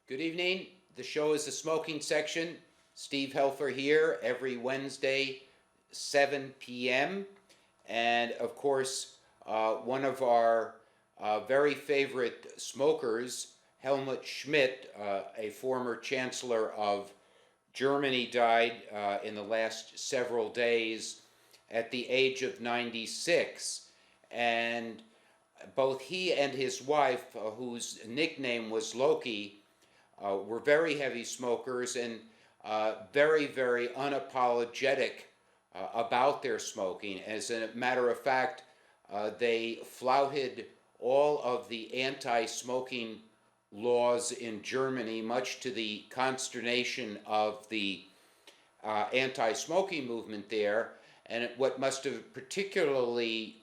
Good evening. The show is the smoking section. Steve Helfer here every Wednesday, 7 p.m. And of course, one of our very favorite smokers, Helmut Schmidt, a former chancellor of Germany, died in the last several days at the age of 96. And both he and his wife, whose nickname was Loki, were very heavy smokers and very, very unapologetic about their smoking. As a matter of fact, they flouted all of the anti-smoking laws in Germany, much to the consternation of the anti-smoking movement there. And what must have particularly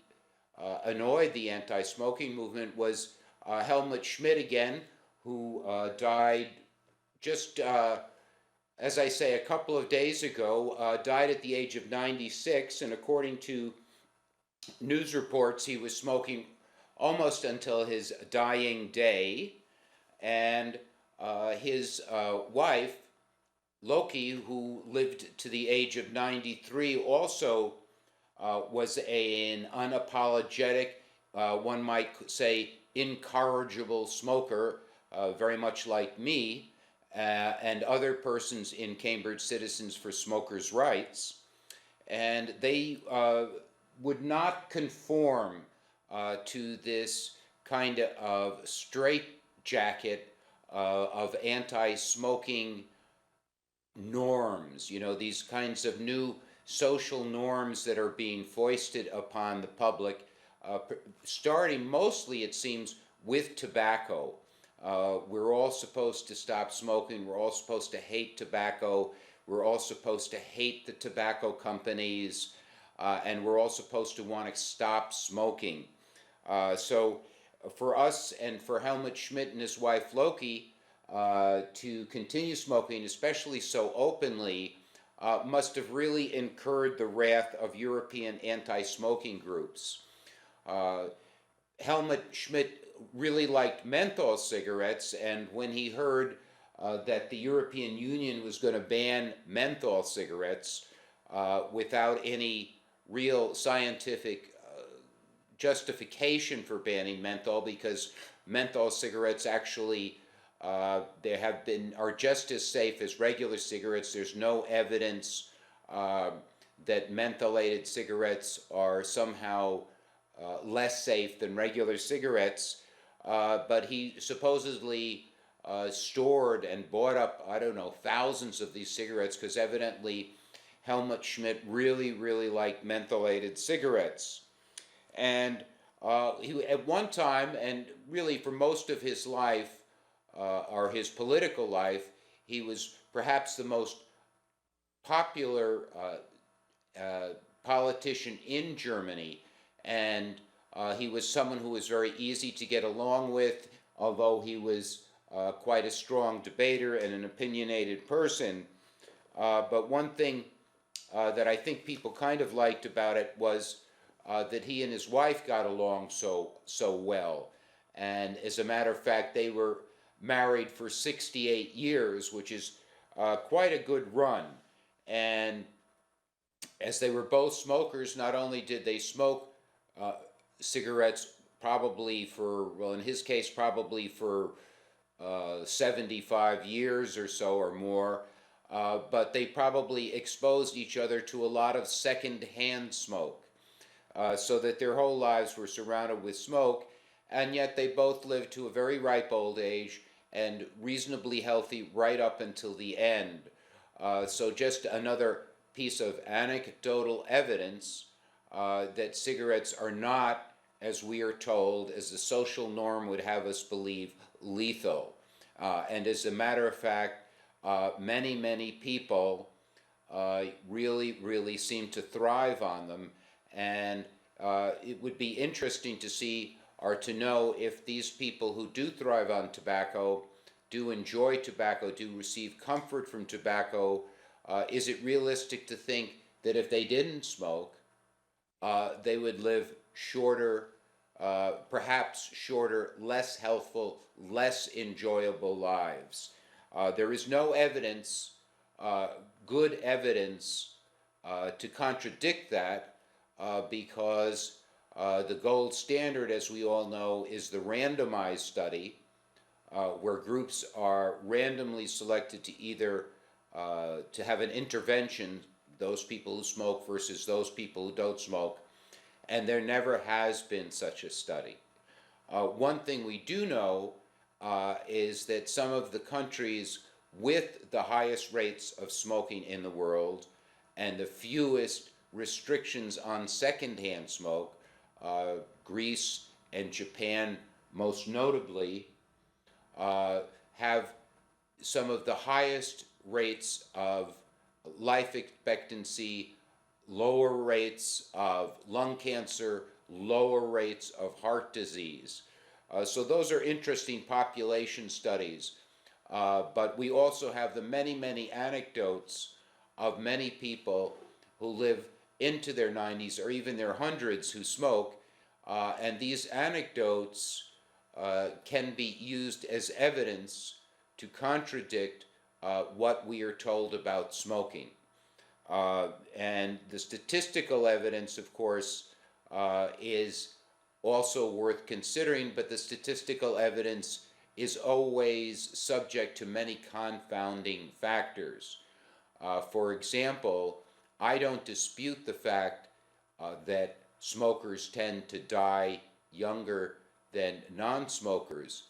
annoyed the anti-smoking movement was Helmut Schmidt again, who died just, as I say, a couple of days ago, died at the age of 96, and according to news reports, he was smoking almost until his dying day, and his wife, Loki, who lived to the age of 93, also was an unapologetic, one might say, incorrigible smoker, very much like me and other persons in Cambridge Citizens for Smokers' Rights. And they would not conform to this kind of straitjacket of anti-smoking norms, these kinds of new social norms that are being foisted upon the public, starting mostly, it seems, with tobacco. We're all supposed to stop smoking. We're all supposed to hate tobacco. We're all supposed to hate the tobacco companies. And we're all supposed to want to stop smoking. So for us and for Helmut Schmidt and his wife Loki to continue smoking, especially so openly, must have really incurred the wrath of European anti-smoking groups. Helmut Schmidt really liked menthol cigarettes, and when he heard that the European Union was going to ban menthol cigarettes without any real scientific justification for banning menthol, because menthol cigarettes actually are just as safe as regular cigarettes. There's no evidence that mentholated cigarettes are somehow less safe than regular cigarettes, but he supposedly stored and bought up, I don't know, thousands of these cigarettes, because evidently Helmut Schmidt really, really liked mentholated cigarettes. And he, at one time, and really for most of his life, or his political life, he was perhaps the most popular politician in Germany, and he was someone who was very easy to get along with, although he was quite a strong debater and an opinionated person. But one thing that I think people kind of liked about it was that he and his wife got along so well. And as a matter of fact, they were married for 68 years, which is quite a good run. And as they were both smokers, not only did they smoke cigarettes probably for, well, in his case, probably for 75 years or so or more, but they probably exposed each other to a lot of second-hand smoke, so that their whole lives were surrounded with smoke, and yet they both lived to a very ripe old age and reasonably healthy right up until the end. So just another piece of anecdotal evidence that cigarettes are not, as we are told, as the social norm would have us believe, lethal. And as a matter of fact, many, many people really, really seem to thrive on them. And it would be interesting to see or to know if these people who do thrive on tobacco, do enjoy tobacco, do receive comfort from tobacco, is it realistic to think that if they didn't smoke, they would live shorter perhaps shorter, less healthful, less enjoyable lives. There is no evidence, uh, good evidence, to contradict that because the gold standard, as we all know, is the randomized study, where groups are randomly selected to either to have an intervention, those people who smoke versus those people who don't smoke, and there never has been such a study. One thing we do know is that some of the countries with the highest rates of smoking in the world and the fewest restrictions on secondhand smoke, Greece and Japan most notably, have some of the highest rates of life expectancy, lower rates of lung cancer, lower rates of heart disease. So those are interesting population studies. But we also have the many, many anecdotes of many people who live into their 90s or even their hundreds who smoke. And these anecdotes can be used as evidence to contradict what we are told about smoking. And the statistical evidence, of course, is also worth considering, but the statistical evidence is always subject to many confounding factors. For example, I don't dispute the fact that smokers tend to die younger than non-smokers,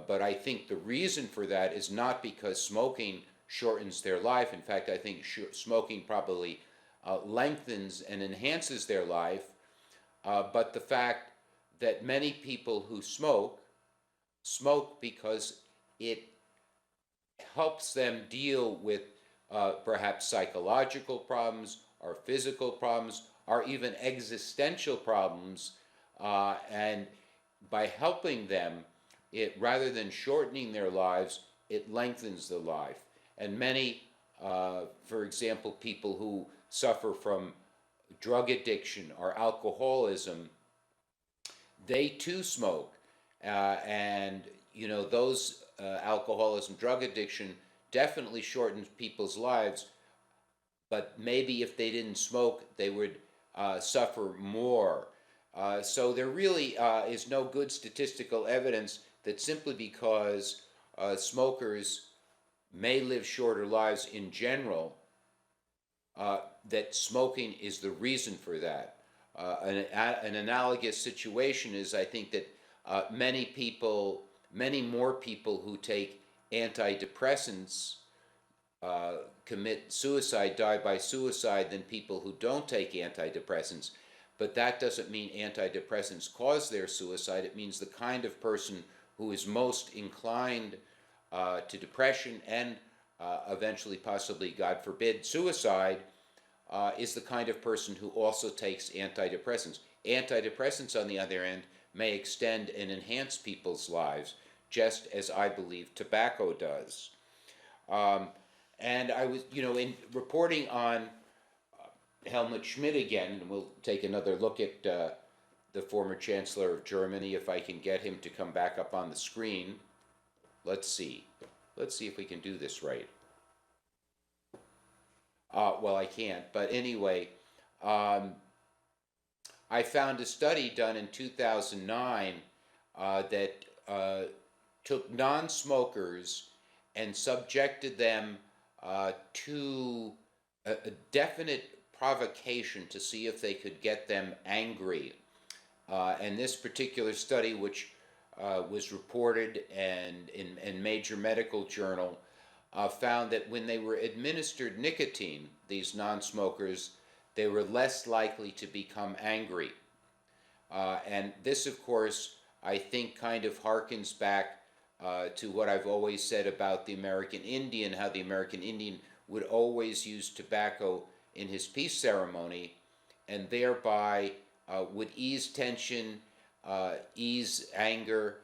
but I think the reason for that is not because smoking shortens their life. In fact, I think smoking probably lengthens and enhances their life, but the fact that many people who smoke because it helps them deal with perhaps psychological problems or physical problems or even existential problems, and by helping them, it rather than shortening their lives, it lengthens the life. And many, for example, people who suffer from drug addiction or alcoholism, they too smoke. And, you know, those alcoholism, drug addiction definitely shortens people's lives, but maybe if they didn't smoke, they would suffer more. So there really is no good statistical evidence that simply because smokers may live shorter lives in general, that smoking is the reason for that. An analogous situation is, I think, that many more people who take antidepressants commit suicide, die by suicide, than people who don't take antidepressants. But that doesn't mean antidepressants cause their suicide. It means the kind of person who is most inclined to depression and eventually, possibly, God forbid, suicide, is the kind of person who also takes antidepressants. Antidepressants, on the other hand, may extend and enhance people's lives, just as I believe tobacco does. And I was, you know, in reporting on Helmut Schmidt again, and we'll take another look at the former Chancellor of Germany, if I can get him to come back up on the screen. Let's see. Let's see if we can do this right. Well, I can't, but anyway, I found a study done in 2009 that took non-smokers and subjected them to a definite provocation to see if they could get them angry. And this particular study, which was reported and in major medical journal, found that when they were administered nicotine, these non-smokers, they were less likely to become angry. And this, of course, I think kind of harkens back to what I've always said about the American Indian, how the American Indian would always use tobacco in his peace ceremony, and thereby would ease tension, ease anger,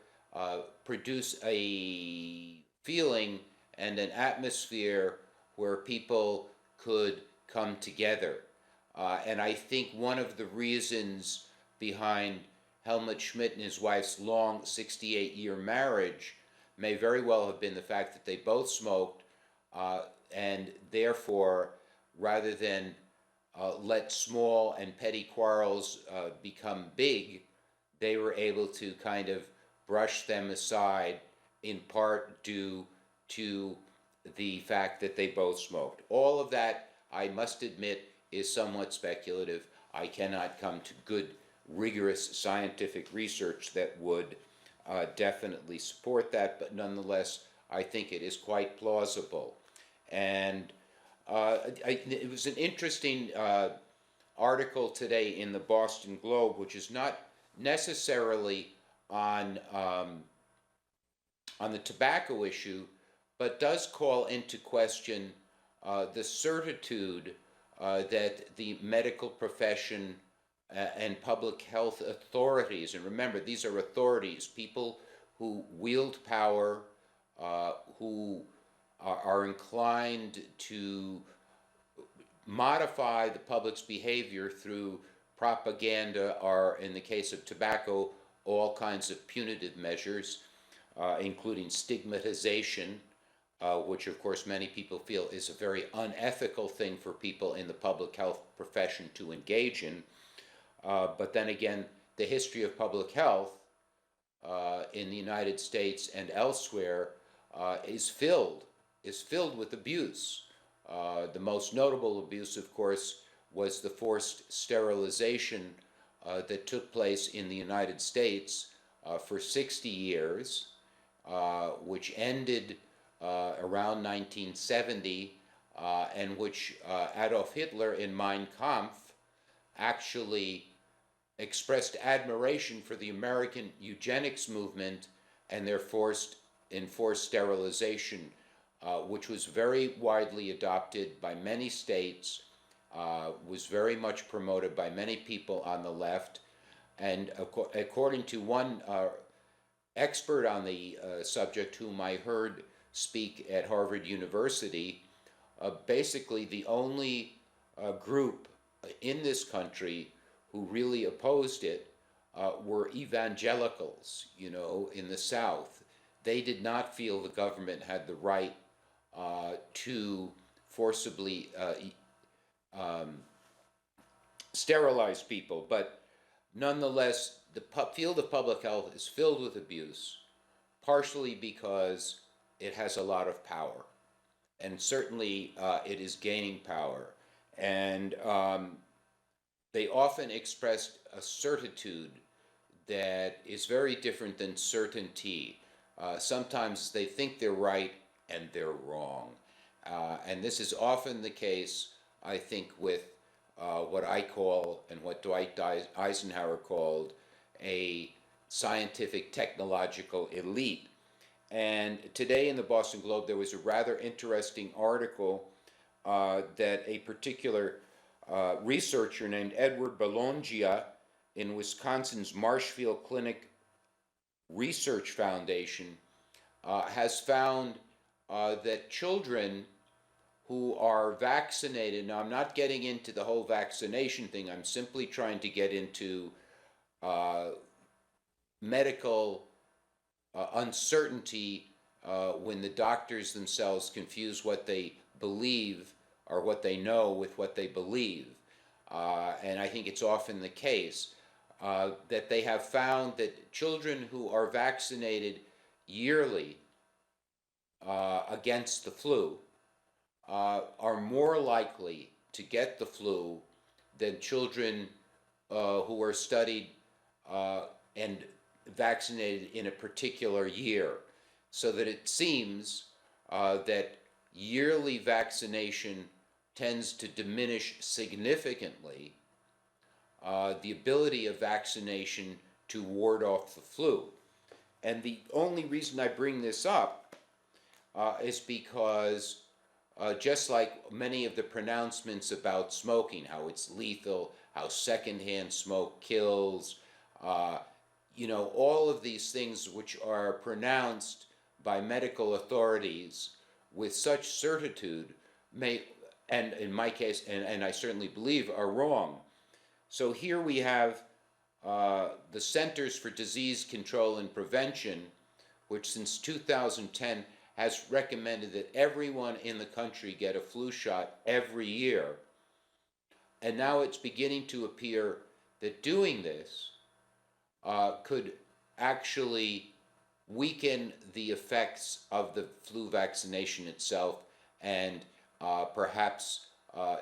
produce a feeling and an atmosphere where people could come together. And I think one of the reasons behind Helmut Schmidt and his wife's long 68-year marriage may very well have been the fact that they both smoked, and therefore, rather than let small and petty quarrels become big, they were able to kind of brush them aside, in part due to the fact that they both smoked. All of that, I must admit, is somewhat speculative. I cannot come to good, rigorous scientific research that would definitely support that, but nonetheless, I think it is quite plausible. And it was an interesting article today in the Boston Globe, which is not necessarily on the tobacco issue, but does call into question the certitude that the medical profession and public health authorities, and remember, these are authorities, people who wield power, who are inclined to modify the public's behavior through propaganda, or in the case of tobacco, all kinds of punitive measures, including stigmatization, which of course many people feel is a very unethical thing for people in the public health profession to engage in. But then again, the history of public health in the United States and elsewhere is filled with abuse. The most notable abuse, of course, was the forced sterilization that took place in the United States for 60 years, which ended around 1970, and which Adolf Hitler in Mein Kampf actually expressed admiration for the American eugenics movement and their enforced sterilization, which was very widely adopted by many states, was very much promoted by many people on the left, and according to one expert on the subject whom I heard speak at Harvard University, basically the only group in this country who really opposed it were evangelicals, in the South. They did not feel the government had the right to forcibly sterilize people, but nonetheless, the field of public health is filled with abuse, partially because it has a lot of power, and certainly it is gaining power. And they often expressed a certitude that is very different than certainty. Sometimes they think they're right and they're wrong. And this is often the case, I think, with what I call, and what Dwight Eisenhower called, a scientific technological elite. And today in the Boston Globe, there was a rather interesting article that a particular researcher named Edward Bologna in Wisconsin's Marshfield Clinic Research Foundation has found that children who are vaccinated, now I'm not getting into the whole vaccination thing, I'm simply trying to get into medical uncertainty when the doctors themselves confuse what they believe or what they know with what they believe. And I think it's often the case that they have found that children who are vaccinated yearly against the flu are more likely to get the flu than children who are studied and vaccinated in a particular year. So that it seems that yearly vaccination tends to diminish significantly the ability of vaccination to ward off the flu. And the only reason I bring this up is because just like many of the pronouncements about smoking, how it's lethal, how secondhand smoke kills, all of these things which are pronounced by medical authorities with such certitude may, and in my case, and I certainly believe, are wrong. So here we have the Centers for Disease Control and Prevention, which since 2010 has recommended that everyone in the country get a flu shot every year. And now it's beginning to appear that doing this could actually weaken the effects of the flu vaccination itself and perhaps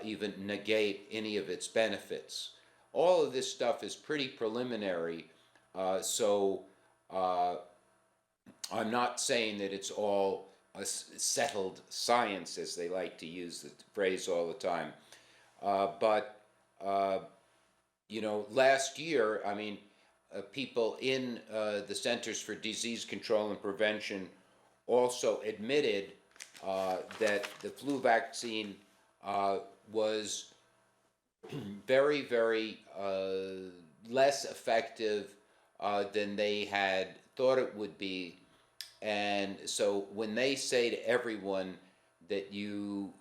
even negate any of its benefits. All of this stuff is pretty preliminary, so I'm not saying that it's all a settled science, as they like to use the phrase all the time. But last year, I mean, people in the Centers for Disease Control and Prevention also admitted that the flu vaccine was very, very less effective than they had thought it would be. And so when they say to everyone that you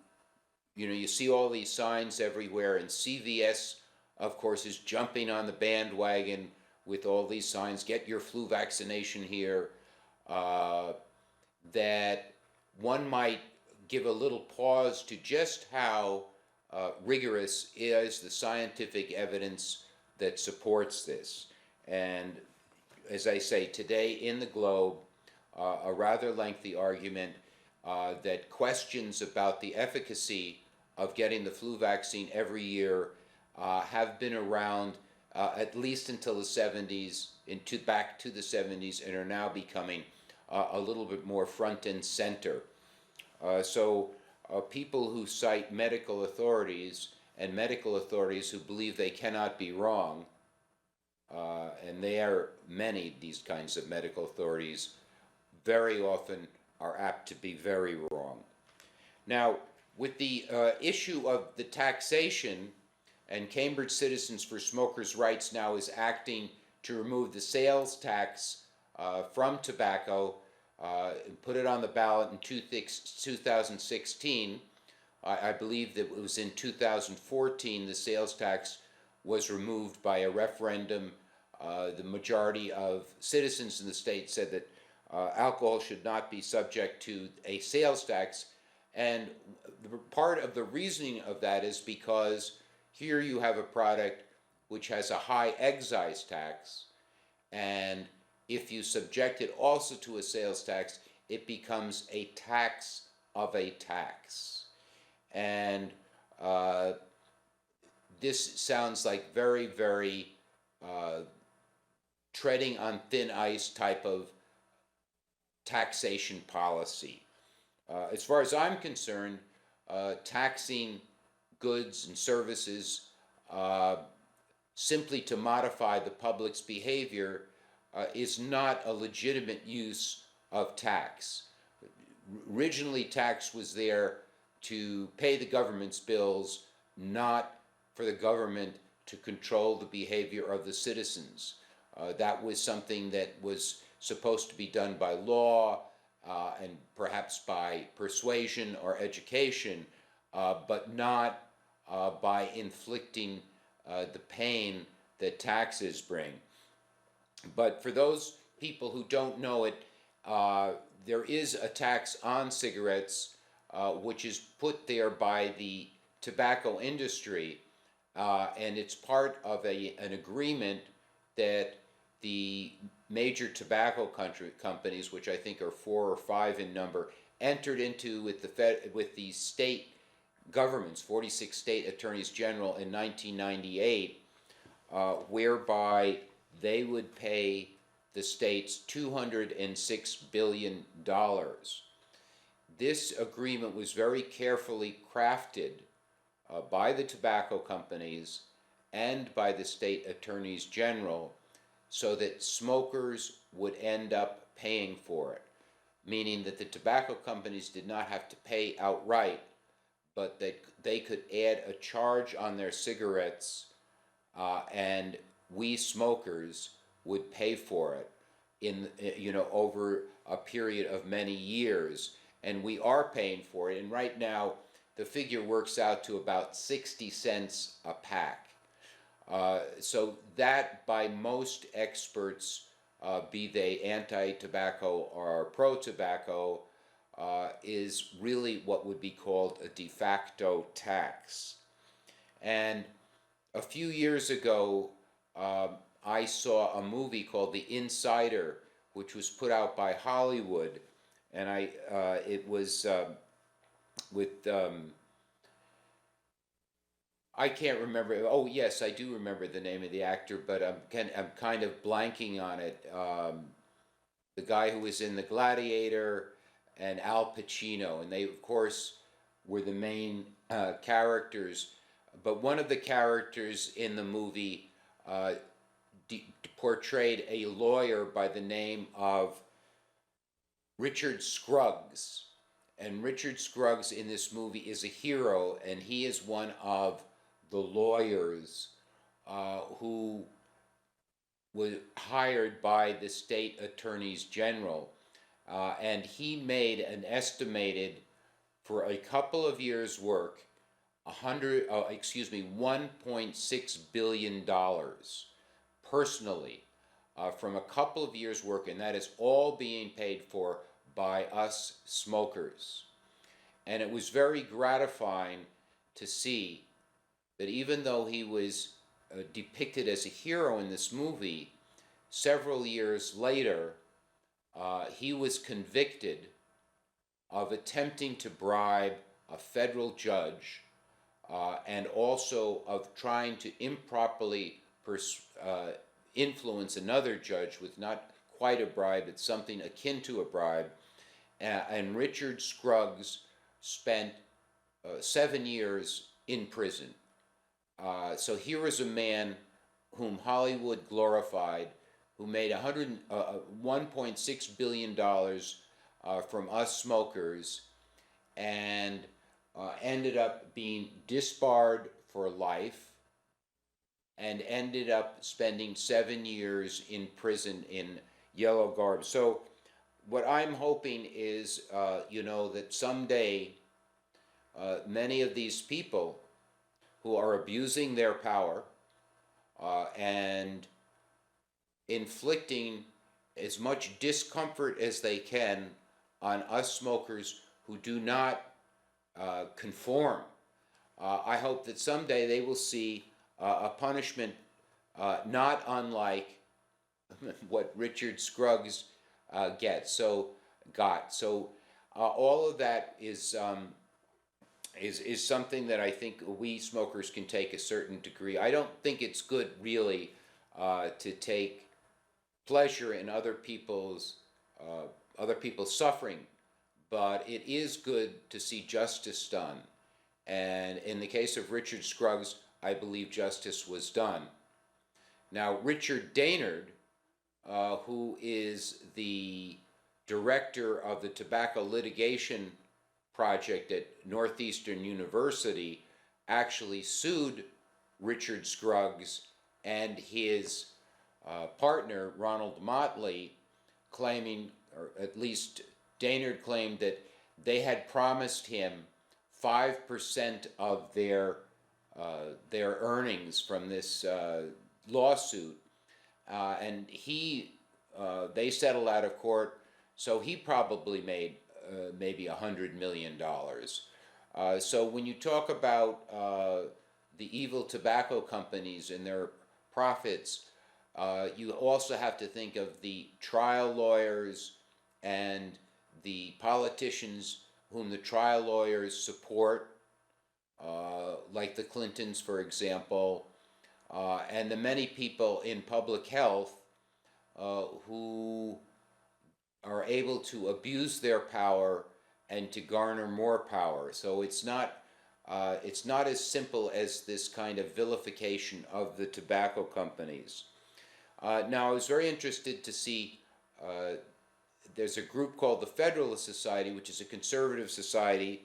see all these signs everywhere, and CVS, of course, is jumping on the bandwagon with all these signs, get your flu vaccination here, that one might give a little pause to just how rigorous is the scientific evidence that supports this. And as I say, today in the Globe, a rather lengthy argument that questions about the efficacy of getting the flu vaccine every year have been around at least until the 70s, back to the 70s, and are now becoming a little bit more front and center. So people who cite medical authorities and medical authorities who believe they cannot be wrong, and there are many, these kinds of medical authorities, very often are apt to be very wrong. Now, with the issue of the taxation, and Cambridge Citizens for Smokers' Rights now is acting to remove the sales tax from tobacco and put it on the ballot in 2016. I believe that it was in 2014 the sales tax was removed by a referendum. The majority of citizens in the state said that alcohol should not be subject to a sales tax. And part of the reasoning of that is because here you have a product which has a high excise tax, and if you subject it also to a sales tax, it becomes a tax of a tax. And this sounds like very, very treading on thin ice type of taxation policy. As far as I'm concerned, taxing goods and services simply to modify the public's behavior is not a legitimate use of tax. Originally, tax was there to pay the government's bills, not for the government to control the behavior of the citizens. That was something that was supposed to be done by law and perhaps by persuasion or education, but not by inflicting the pain that taxes bring. But for those people who don't know it, there is a tax on cigarettes which is put there by the tobacco industry, and it's part of an agreement that the major tobacco companies, which I think are 4 or 5 in number, entered into with the state governments, 46 state attorneys general in 1998, whereby they would pay the states $206 billion. This agreement was very carefully crafted by the tobacco companies and by the state attorneys general so that smokers would end up paying for it, meaning that the tobacco companies did not have to pay outright, but that they could add a charge on their cigarettes, and we smokers would pay for it over a period of many years, and we are paying for it. And right now, the figure works out to about 60 cents a pack. So that, by most experts, be they anti-tobacco or pro-tobacco, is really what would be called a de facto tax. And a few years ago, I saw a movie called The Insider, which was put out by Hollywood, and it was with I can't remember. Oh yes, I do remember the name of the actor, but I'm kind of blanking on it. The guy who was in The Gladiator and Al Pacino, and they of course were the main characters. But one of the characters in the movie uh, portrayed a lawyer by the name of Richard Scruggs. And Richard Scruggs in this movie is a hero, and he is one of the lawyers who was hired by the state attorneys general. And he made an estimated, for a couple of years' work, 1.6 billion dollars personally from a couple of years' work, and that is all being paid for by us smokers. And it was very gratifying to see that even though he was depicted as a hero in this movie, several years later, he was convicted of attempting to bribe a federal judge and also of trying to improperly influence another judge with not quite a bribe, but something akin to a bribe. And Richard Scruggs spent 7 years in prison. So here is a man whom Hollywood glorified, who made $1.6 billion from us smokers, and ended up being disbarred for life, and ended up spending 7 years in prison in yellow garb. So what I'm hoping is, that someday many of these people who are abusing their power and inflicting as much discomfort as they can on us smokers who do not conform. I hope that someday they will see a punishment not unlike what Richard Scruggs got. So all of that is something that I think we smokers can take a certain degree. I don't think it's good really to take pleasure in other people's suffering, but it is good to see justice done. And in the case of Richard Scruggs, I believe justice was done. Now, Richard Daynard, who is the director of the tobacco litigation project at Northeastern University, actually sued Richard Scruggs and his partner, Ronald Motley, claiming, or at least Daynard claimed, that they had promised him 5% of their earnings from this lawsuit, and they settled out of court, so he probably made maybe $100 million. So when you talk about the evil tobacco companies and their profits, you also have to think of the trial lawyers and the politicians whom the trial lawyers support, like the Clintons, for example, and the many people in public health who are able to abuse their power and to garner more power. So it's not as simple as this kind of vilification of the tobacco companies. Now, I was very interested to see there's a group called the Federalist Society, which is a conservative society,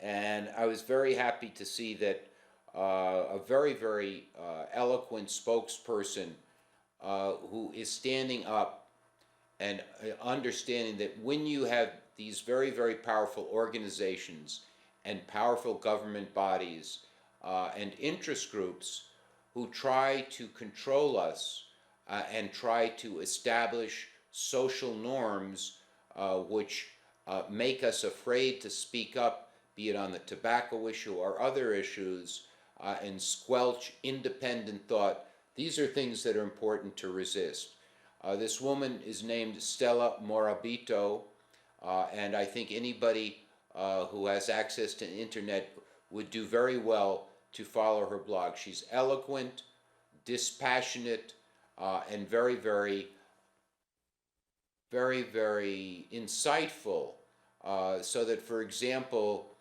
and I was very happy to see that a very, very eloquent spokesperson who is standing up and understanding that when you have these very, very powerful organizations and powerful government bodies and interest groups who try to control us and try to establish social norms which make us afraid to speak up, be it on the tobacco issue or other issues, and squelch independent thought. These are things that are important to resist. This woman is named Stella Morabito, and I think anybody who has access to the internet would do very well to follow her blog. She's eloquent, dispassionate, and very, very, very, very insightful. So that, for example,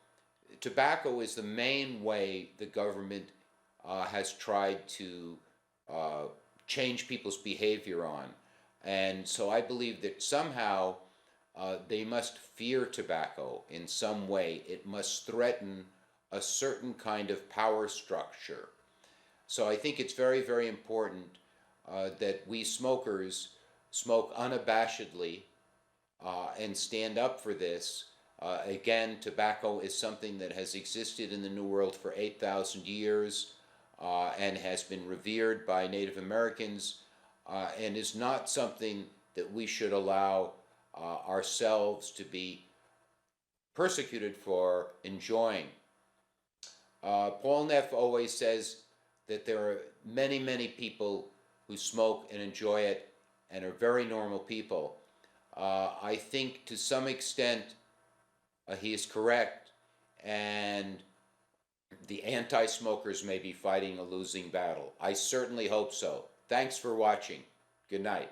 tobacco is the main way the government has tried to change people's behavior on. And so I believe that somehow they must fear tobacco in some way. It must threaten a certain kind of power structure. So I think it's very, very important that we smokers smoke unabashedly and stand up for this. Again, tobacco is something that has existed in the New World for 8,000 years and has been revered by Native Americans and is not something that we should allow ourselves to be persecuted for enjoying. Paul Neff always says that there are many, many people who smoke and enjoy it and are very normal people. I think to some extent he is correct, and the anti-smokers may be fighting a losing battle. I certainly hope so. Thanks for watching. Good night.